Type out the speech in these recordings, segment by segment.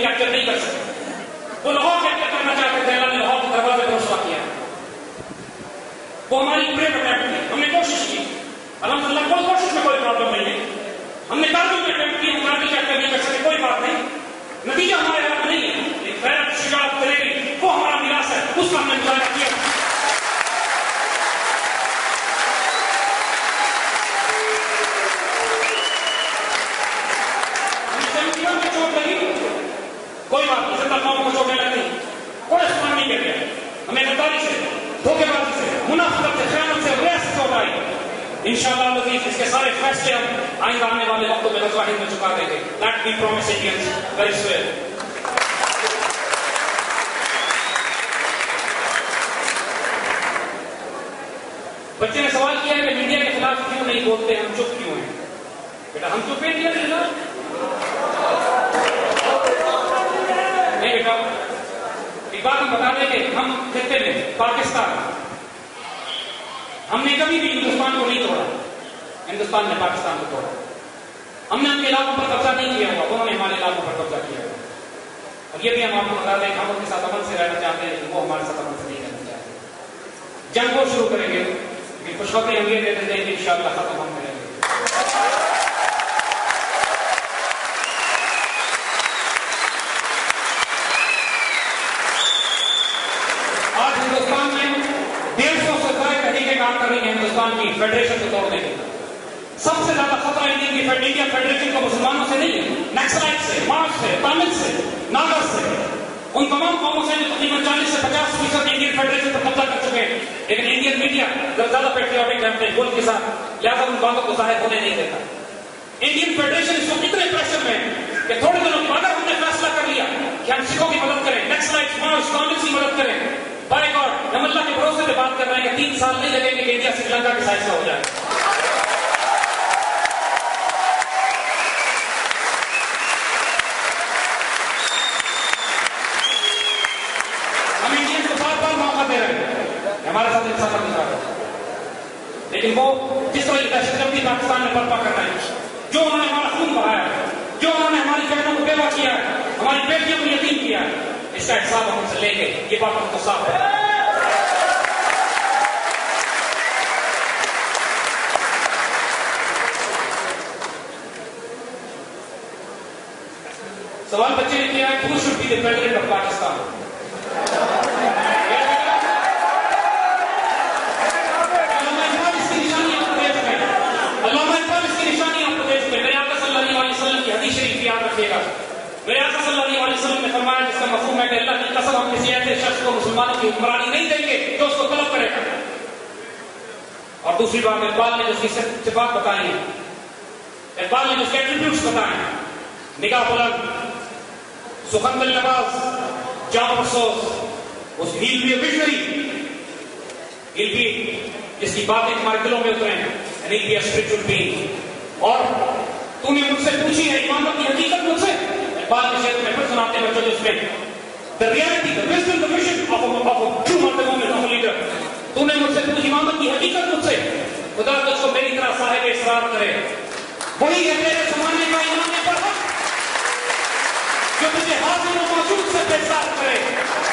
Capture نہیں کر سکتے. وہ لاہور کیپچر کرنا چاہتے تھے, اللہ نے لاہور کے دروازے پر رسوا کیا. وہ ہماری گریٹ اٹیمپٹ تھی, ہم نے کوشش کی, الحمدللہ کوئی کوشش میں کوئی پرابلم نہیں ہے. ہم نے کارگل میں اٹیمپٹ کی, ہم کارگل کیپچر نہیں کر سکے, کوئی بات نہیں. نتیجہ ہمارے ہاتھ نہیں ہے. ایک غیرت, شجاعت, دلیری وہ ہمارا میراث ہے, اس کا ہم نے مظاہرہ کیا. کوئی بات نہیں, زندہ قوموں کو چوٹیں لگتی, کوئی استعمال نہیں کر گیا. ہمیں غداری سے, دھوکے بازی سے, منافقت سے, خیانت سے, غیر سے چوٹ آئی. انشاءاللہ لطیف اس کے سارے فیصلے ہم آئندہ آنے والے وقتوں میں غزوہ ہند میں چکا دیں گے. That we promise Indians very soon. بچے نے سوال کیا ہے کہ انڈیا کے خلاف کیوں نہیں بولتے, ہم چپ کیوں ہیں؟ بیٹا ہم چپ ہیں انڈیا کے خلاف؟ نہیں بیٹا, ایک بات ہم بتا دیں کہ ہم خطے میں پاکستان, ہم نے کبھی بھی ہندوستان کو نہیں توڑا, ہندوستان نے پاکستان کو توڑا. ہم نے ان کے علاقوں پر قبضہ نہیں کیا ہوا, انہوں نے ہمارے علاقوں پر قبضہ کیا ہوا. اور یہ بھی ہم آپ کو بتا دیں کہ ہم ان کے ساتھ امن سے رہنا چاہتے ہیں, وہ ہمارے ساتھ امن سے نہیں رہنا چاہتے. جنگ وہ شروع کریں گے, لیکن خوشخبری ہم یہ دیتے ہیں کہ انشاءاللہ ختم ہم کریں گے. آج ہندوستان میں 150 سے زائد تحریکیں کام کر رہی ہیں ہندوستان کی فیڈریشن کو توڑنے کے لیے. سب سے زیادہ خطرہ انڈین فیڈریشن کو مسلمانوں سے نہیں ہے, نیکسلائٹ سے, مارچ سے, تامل سے, ناگر سے, ان تمام قوموں سے جو تقریباً 40 سے 50% انڈین فیڈریشن پر قبضہ کر چکے ہیں. لیکن انڈین میڈیا زیادہ پیٹریوٹک ہے اپنے ملک کے ساتھ, لہٰذا ان باتوں کو ظاہر ہونے نہیں دیتا. انڈین فیڈریشن اس وقت اتنے پریشر میں ہے کہ تھوڑے دنوں بعد ہم نے فیصلہ کر لیا کہ ہم سکھوں کی مدد کریں, نیکسلائٹ, مارچ, تامل کی مدد کریں. بائی گاڈ ہم اللہ کے بھروسے سے بات کر رہے ہیں کہ 3 سال نہیں لگیں گے کہ انڈیا سری لنکا کے سائز کا ہو جائے. ہم انڈین کو بار بار موقع دے رہے ہیں, ہمارے ساتھ انصاف نہیں رہا, لیکن وہ جس طرح دہشت گردی پاکستان میں برپا کر رہے ہیں, جو انہوں نے ہمارا خون بہایا ہے, جو انہوں نے ہماری بہنوں کو بیوہ کیا ہے, ہماری بیٹیوں کو یتیم کیا ہے, اس کا حساب ہم سے لیں گے. یہ بات ہم کو صاف ہے. سوال بچے نے کیا ہے, who should be the president of Pakistan? علامہ اقبال اس کی نشانی آپ کو دیکھ رہے ہیں, علامہ اقبال اس کی نشانی آپ کو دیکھ رہے ہیں. میرے آقا صلی اللہ علیہ وسلم کی حدیث شریف یاد رکھیے گا. میرے آقا صلی اللہ علیہ وسلم نے فرمایا, جس کا مفہوم ہے کہ اللہ کی قسم ہم کسی ایسے شخص کو مسلمانوں کی حکمرانی نہیں دیں گے جو اس کو طلب کرے گا. اور دوسری بات, اقبال نے جو اس کی صفات بتائی ہیں, اقبال نے جو اس کے ایٹریبیوٹس بتائے ہیں, نگاہ بلند, سخن دل نواز, جام افسوس, he'll be a visionary, he'll be جس کی باتیں تمہارے دلوں میں اترے ہیں, and he'll be a spiritual being. اور تو نے مجھ سے پوچھی ہے امامت کی حقیقت مجھ سے, اقبال کے شعر میں پھر سناتے ہیں بچوں, اس میں the reality, the wisdom, the vision of a true مرد مومن, of a leader. تو نے مجھ سے پوچھی امامت کی حقیقت مجھ سے, خدا تجھ کو میری طرح صاحب اسرار کرے, وہی ہے تیرے زمانے کا امام پر حق جو تجھے حاضر و موجود سے بیزار کرے,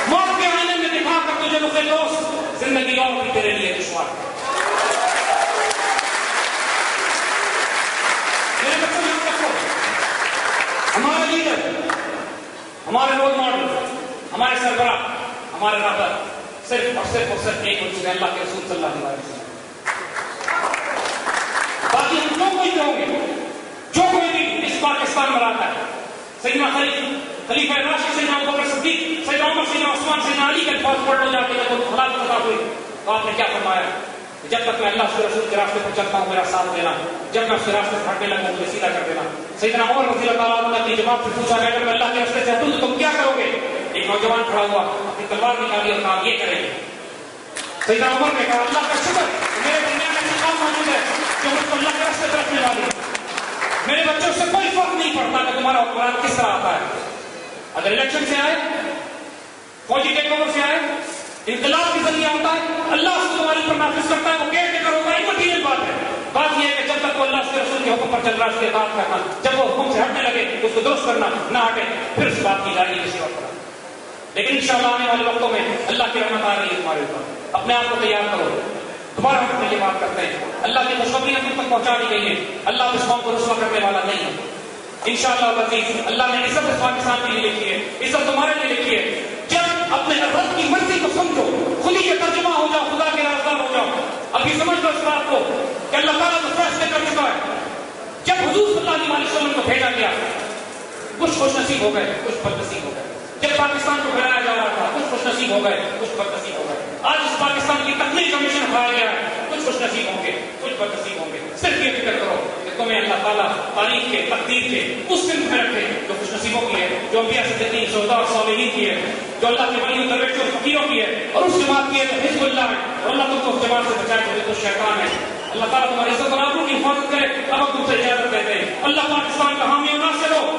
موت کے آئینے میں دکھا کر تجھے رخ دوست, زندگی اور بھی تیرے لیے دشوار. میرے بچوں یاد رکھو, ہمارے لیڈر, ہمارے رول ماڈل, ہمارے سربراہ, ہمارے رہبر صرف اور صرف ایک وجود ہے, اللہ کے رسول صلی اللہ علیہ وسلم. باقی ہم جو کوئی کہوں گے, جو کوئی بھی اس پاکستان میں رہتا ہے, سیدنا خلیفہ راشد, سیدنا ابوبکر صدیق, سیدنا عمر, سیدنا عثمان, سیدنا علی کے الفاظ پڑھ لو جاتے ہیں جب خدا کی خطا ہوئی تو آپ نے کیا فرمایا, جب تک میں اللہ کے رسول کے راستے پر چلتا ہوں میرا ساتھ دینا, جب میں اس کے راستے سے ہٹنے لگا ہوں مجھے سیدھا کر دینا. سیدنا عمر رضی اللہ عنہ نے جواب سے پوچھا, اگر میں اللہ کے راستے سے ہٹوں تو تم کیا کرو گے؟ ایک نوجوان کھڑا ہوا, اپنی تلوار نکالی اور کہا یہ کریں گے. سیدنا عمر نے کہا اللہ کا شکر میرے درمیان ایسی قوم موجود ہے جو مجھ کو اللہ کے راستے پر رکھنے والی ہے. میرے بچوں سے کوئی فرق نہیں پڑتا کہ تمہارا حکمران کس طرح آتا ہے, اگر الیکشن سے آئے, فوجی ٹیک اوور سے آئے, انقلاب کے ذریعے آتا ہے, اللہ اس کو تمہاری پر نافذ کرتا ہے, وہ کیئر ٹیکر ہوگا. ایک مٹیریل بات ہے. بات یہ ہے کہ جب تک وہ اللہ کے رسول کے حکم پر چل رہا ہے اس کے اطاعت کرنا, جب وہ حکم سے ہٹنے لگے تو اس کو درست کرنا, نہ ہٹے پھر اس بات کی جاری کسی وقت. لیکن انشاءاللہ آنے والے وقتوں میں اللہ کی رحمت آ رہی ہے تمہارے اوپر. اپنے آپ کو تیار کرو. دوبارہ ہم اپنے لیے بات کرتے ہیں. اللہ کی خوشخبریاں تم تک پہنچا دی گئی ہیں. اللہ اس قوم کو رسوا کرنے والا نہیں ہے. انشاءاللہ العزیز اللہ نے عزت اس پاکستان کے لیے لکھی ہے, عزت تمہارے لیے لکھی ہے. جب اپنے رب کی مرضی کو سمجھو, خود ہی کے ترجمہ ہو جاؤ, خدا کے رازدار ہو جاؤ. ابھی سمجھ لو اس بات کو کہ اللہ تعالیٰ تو فیصلے کر چکا ہے. جب حضور صلی اللہ علیہ وسلم کو بھیجا گیا, کچھ خوش نصیب ہو گئے, کچھ بد نصیب ہو گئے. جب پاکستان کو پھیلایا جا رہا تھا, کچھ خوش نصیب ہو گئے, کچھ بد نصیب ہو گئے. آج اس پاکستان کی تکمیل کا مشن اٹھایا گیا ہے, کچھ خوش نصیب ہوں گے, کچھ بد نصیب ہوں گے. صرف یہ فکر کرو کہ تمہیں اللہ تعالیٰ تاریخ کے, تقدیر کے اس صنف میں رکھے جو خوش نصیبوں کی ہے, جو انبیاء صدیقین, شہداء اور صالحین کی ہے, جو اللہ کے ولیوں, درویشوں اور فقیروں کی ہے, اور اس جماعت کی ہے جو حزب اللہ ہے. اور اللہ تم کو اس جماعت سے بچائے جو حزب الشیطان ہے. اللہ تعالیٰ تمہاری عزت اور آبرو کی حفاظت کرے. اب ہم تم سے اجازت دیتے ہیں. اللہ پاکستان کا حامی و ناصر ہو.